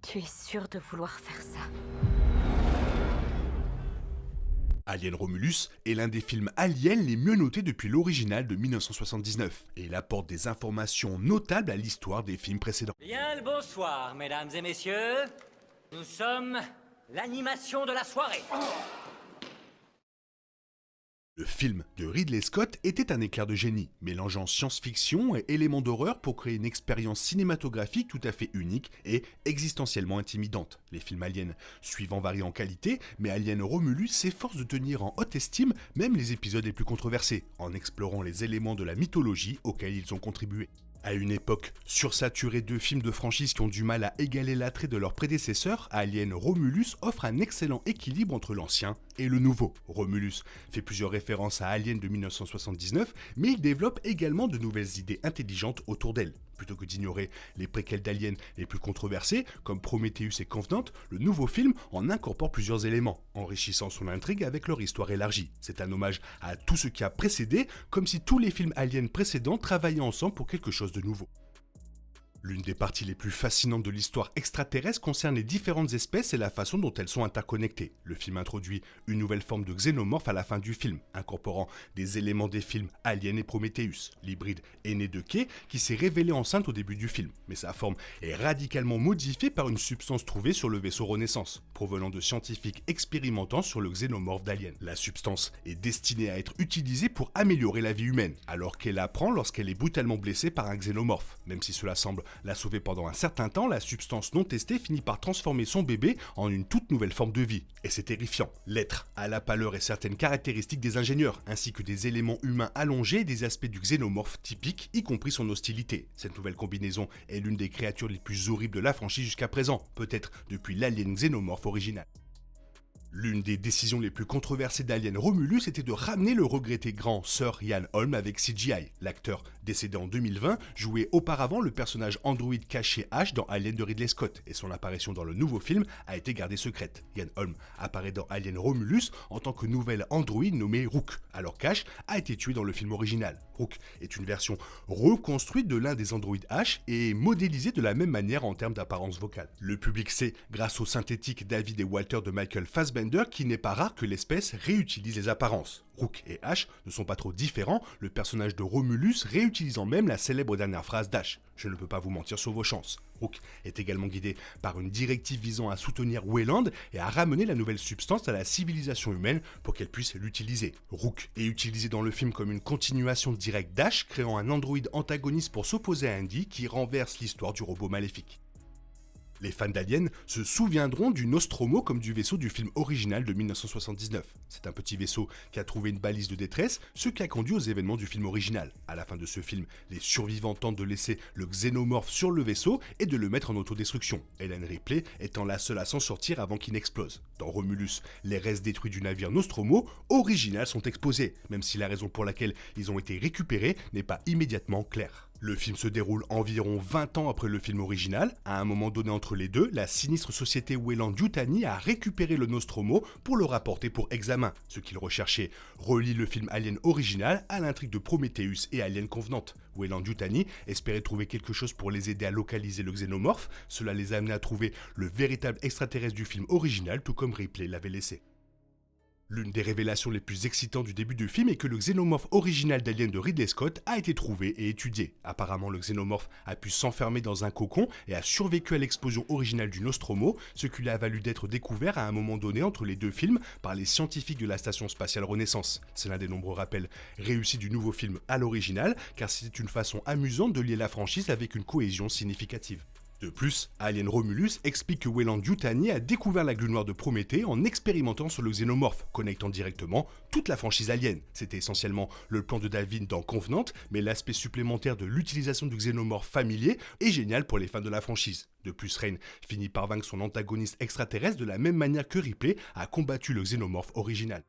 Tu es sûr de vouloir faire ça? Alien Romulus est l'un des films aliens les mieux notés depuis l'original de 1979, et il apporte des informations notables à l'histoire des films précédents. Bien le bonsoir, mesdames et messieurs. Nous sommes l'animation de la soirée. Le film de Ridley Scott était un éclair de génie, mélangeant science-fiction et éléments d'horreur pour créer une expérience cinématographique tout à fait unique et existentiellement intimidante. Les films aliens suivants varient en qualité, mais Alien Romulus s'efforce de tenir en haute estime même les épisodes les plus controversés, en explorant les éléments de la mythologie auxquels ils ont contribué. À une époque sursaturée de films de franchise qui ont du mal à égaler l'attrait de leurs prédécesseurs, Alien Romulus offre un excellent équilibre entre l'ancien et le nouveau. Romulus fait plusieurs références à Alien de 1979, mais il développe également de nouvelles idées intelligentes autour d'elle. Plutôt que d'ignorer les préquels d'Alien les plus controversés, comme Prometheus et Covenant, le nouveau film en incorpore plusieurs éléments, enrichissant son intrigue avec leur histoire élargie. C'est un hommage à tout ce qui a précédé, comme si tous les films aliens précédents travaillaient ensemble pour quelque chose de nouveau. L'une des parties les plus fascinantes de l'histoire extraterrestre concerne les différentes espèces et la façon dont elles sont interconnectées. Le film introduit une nouvelle forme de xénomorphe à la fin du film, incorporant des éléments des films Alien et Prometheus. L'hybride est né de Kay, qui s'est révélée enceinte au début du film, mais sa forme est radicalement modifiée par une substance trouvée sur le vaisseau Renaissance, provenant de scientifiques expérimentant sur le xénomorphe d'Alien. La substance est destinée à être utilisée pour améliorer la vie humaine, alors qu'elle apprend lorsqu'elle est brutalement blessée par un xénomorphe. Même si cela semble la sauver pendant un certain temps, la substance non testée finit par transformer son bébé en une toute nouvelle forme de vie. Et c'est terrifiant. L'être a la pâleur et certaines caractéristiques des ingénieurs, ainsi que des éléments humains allongés et des aspects du xénomorphe typique, y compris son hostilité. Cette nouvelle combinaison est l'une des créatures les plus horribles de la franchise jusqu'à présent, peut-être depuis l'alien xénomorphe original. L'une des décisions les plus controversées d'Alien Romulus était de ramener le regretté grand Sir Ian Holm avec CGI. L'acteur, décédé en 2020, jouait auparavant le personnage androïde caché Ash dans Alien de Ridley Scott, et son apparition dans le nouveau film a été gardée secrète. Ian Holm apparaît dans Alien Romulus en tant que nouvel androïde nommé Rook, alors qu'Ash a été tué dans le film original. Rook est une version reconstruite de l'un des androïdes Ash et modélisé de la même manière en termes d'apparence vocale. Le public sait, grâce au synthétique David et Walter de Michael Fassbender, qu'il n'est pas rare que l'espèce réutilise les apparences. Rook et Ash ne sont pas trop différents, le personnage de Romulus réutilisant même la célèbre dernière phrase d'Ash. Je ne peux pas vous mentir sur vos chances. Rook est également guidé par une directive visant à soutenir Weyland et à ramener la nouvelle substance à la civilisation humaine pour qu'elle puisse l'utiliser. Rook est utilisé dans le film comme une continuation directe d'Ash, créant un androïde antagoniste pour s'opposer à Andy qui renverse l'histoire du robot maléfique. Les fans d'Alien se souviendront du Nostromo comme du vaisseau du film original de 1979. C'est un petit vaisseau qui a trouvé une balise de détresse, ce qui a conduit aux événements du film original. À la fin de ce film, les survivants tentent de laisser le xénomorphe sur le vaisseau et de le mettre en autodestruction, Ellen Ripley étant la seule à s'en sortir avant qu'il n'explose. Dans Romulus, les restes détruits du navire Nostromo original sont exposés, même si la raison pour laquelle ils ont été récupérés n'est pas immédiatement claire. Le film se déroule environ 20 ans après le film original. À un moment donné entre les deux, la sinistre société Weyland-Yutani a récupéré le Nostromo pour le rapporter pour examen. Ce qu'ils recherchaient relie le film Alien original à l'intrigue de Prometheus et Alien Covenant. Weyland-Yutani espérait trouver quelque chose pour les aider à localiser le xénomorphe. Cela les a amenés à trouver le véritable extraterrestre du film original, tout comme Ripley l'avait laissé. L'une des révélations les plus excitantes du début du film est que le xénomorphe original d'Alien de Ridley Scott a été trouvé et étudié. Apparemment, le xénomorphe a pu s'enfermer dans un cocon et a survécu à l'explosion originale du Nostromo, ce qui lui a valu d'être découvert à un moment donné entre les deux films par les scientifiques de la station spatiale Renaissance. C'est l'un des nombreux rappels réussis du nouveau film à l'original, car c'est une façon amusante de lier la franchise avec une cohésion significative. De plus, Alien Romulus explique que Weyland-Yutani a découvert la glu noire de Prométhée en expérimentant sur le xénomorphe, connectant directement toute la franchise Alien. C'était essentiellement le plan de David dans Covenant, mais l'aspect supplémentaire de l'utilisation du xénomorphe familier est génial pour les fans de la franchise. De plus, Rain finit par vaincre son antagoniste extraterrestre de la même manière que Ripley a combattu le xénomorphe original.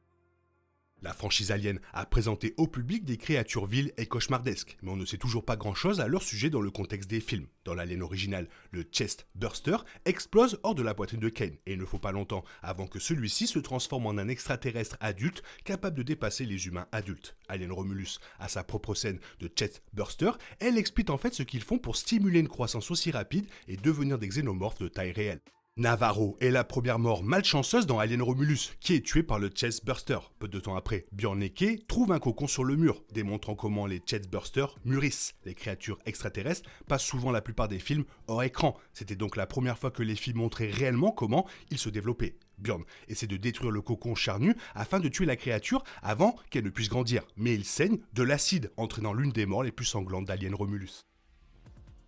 La franchise Alien a présenté au public des créatures viles et cauchemardesques, mais on ne sait toujours pas grand-chose à leur sujet dans le contexte des films. Dans l'Alien original, le Chest Burster explose hors de la poitrine de Kane, et il ne faut pas longtemps avant que celui-ci se transforme en un extraterrestre adulte capable de dépasser les humains adultes. Alien Romulus a sa propre scène de Chest Burster, elle explique en fait ce qu'ils font pour stimuler une croissance aussi rapide et devenir des xénomorphes de taille réelle. Navarro est la première mort malchanceuse dans Alien Romulus, qui est tué par le Chest Burster. Peu de temps après, Bjorn Eke trouve un cocon sur le mur, démontrant comment les Chest Bursters mûrissent. Les créatures extraterrestres passent souvent la plupart des films hors écran. C'était donc la première fois que les films montraient réellement comment ils se développaient. Bjorn essaie de détruire le cocon charnu afin de tuer la créature avant qu'elle ne puisse grandir, mais il saigne de l'acide, entraînant l'une des morts les plus sanglantes d'Alien Romulus.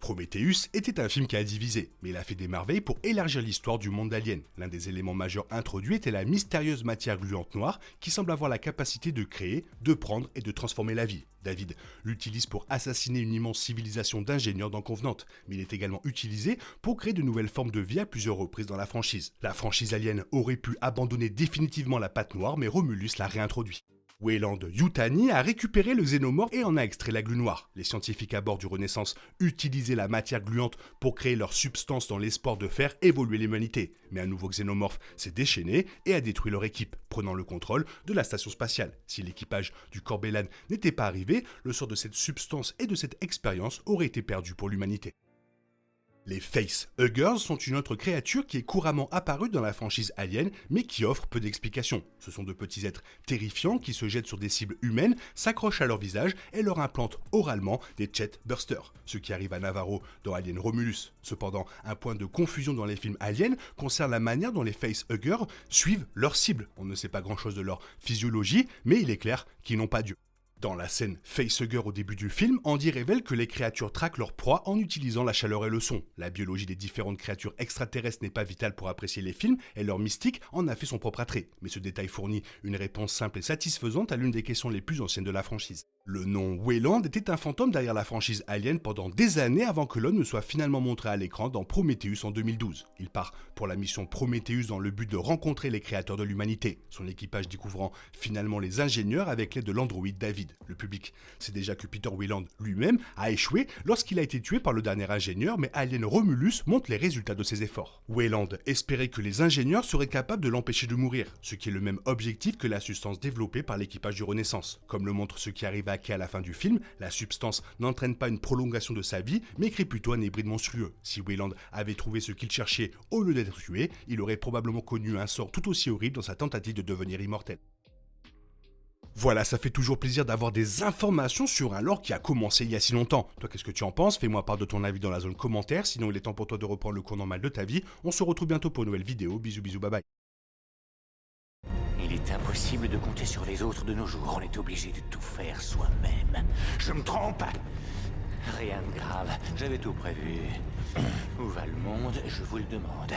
Prometheus était un film qui a divisé, mais il a fait des merveilles pour élargir l'histoire du monde d'Alien. L'un des éléments majeurs introduits était la mystérieuse matière gluante noire qui semble avoir la capacité de créer, de prendre et de transformer la vie. David l'utilise pour assassiner une immense civilisation d'ingénieurs d'en convenante, mais il est également utilisé pour créer de nouvelles formes de vie à plusieurs reprises dans la franchise. La franchise Alien aurait pu abandonner définitivement la pâte noire, mais Romulus l'a réintroduit. Weyland Yutani a récupéré le xénomorphe et en a extrait la glu noire. Les scientifiques à bord du Renaissance utilisaient la matière gluante pour créer leur substance dans l'espoir de faire évoluer l'humanité. Mais un nouveau xénomorphe s'est déchaîné et a détruit leur équipe, prenant le contrôle de la station spatiale. Si l'équipage du Corbellan n'était pas arrivé, le sort de cette substance et de cette expérience aurait été perdu pour l'humanité. Les facehuggers sont une autre créature qui est couramment apparue dans la franchise Alien, mais qui offre peu d'explications. Ce sont de petits êtres terrifiants qui se jettent sur des cibles humaines, s'accrochent à leur visage et leur implantent oralement des Chest Bursters, ce qui arrive à Navarro dans Alien Romulus. Cependant, un point de confusion dans les films Alien concerne la manière dont les facehuggers suivent leur cible. On ne sait pas grand-chose de leur physiologie, mais il est clair qu'ils n'ont pas Dieu. Dans la scène facehugger au début du film, Andy révèle que les créatures traquent leur proie en utilisant la chaleur et le son. La biologie des différentes créatures extraterrestres n'est pas vitale pour apprécier les films, et leur mystique en a fait son propre attrait. Mais ce détail fournit une réponse simple et satisfaisante à l'une des questions les plus anciennes de la franchise. Le nom Weyland était un fantôme derrière la franchise Alien pendant des années avant que l'homme ne soit finalement montré à l'écran dans Prometheus en 2012. Il part pour la mission Prometheus dans le but de rencontrer les créateurs de l'humanité, son équipage découvrant finalement les ingénieurs avec l'aide de l'androïde David. Le public sait déjà que Peter Weyland lui-même a échoué lorsqu'il a été tué par le dernier ingénieur, mais Alien Romulus montre les résultats de ses efforts. Weyland espérait que les ingénieurs seraient capables de l'empêcher de mourir, ce qui est le même objectif que la substance développée par l'équipage du Renaissance. Comme le montre ce qui arrive à Kay à la fin du film, la substance n'entraîne pas une prolongation de sa vie, mais crée plutôt un hybride monstrueux. Si Weyland avait trouvé ce qu'il cherchait au lieu d'être tué, il aurait probablement connu un sort tout aussi horrible dans sa tentative de devenir immortel. Voilà, ça fait toujours plaisir d'avoir des informations sur un lore qui a commencé il y a si longtemps. Toi, qu'est-ce que tu en penses? Fais-moi part de ton avis dans la zone commentaire, sinon il est temps pour toi de reprendre le cours normal de ta vie. On se retrouve bientôt pour une nouvelle vidéo. Bisous, bisous, bye bye. Il est impossible de compter sur les autres de nos jours. On est obligé de tout faire soi-même. Je me trompe? Rien de grave, j'avais tout prévu. Où va le monde, je vous le demande.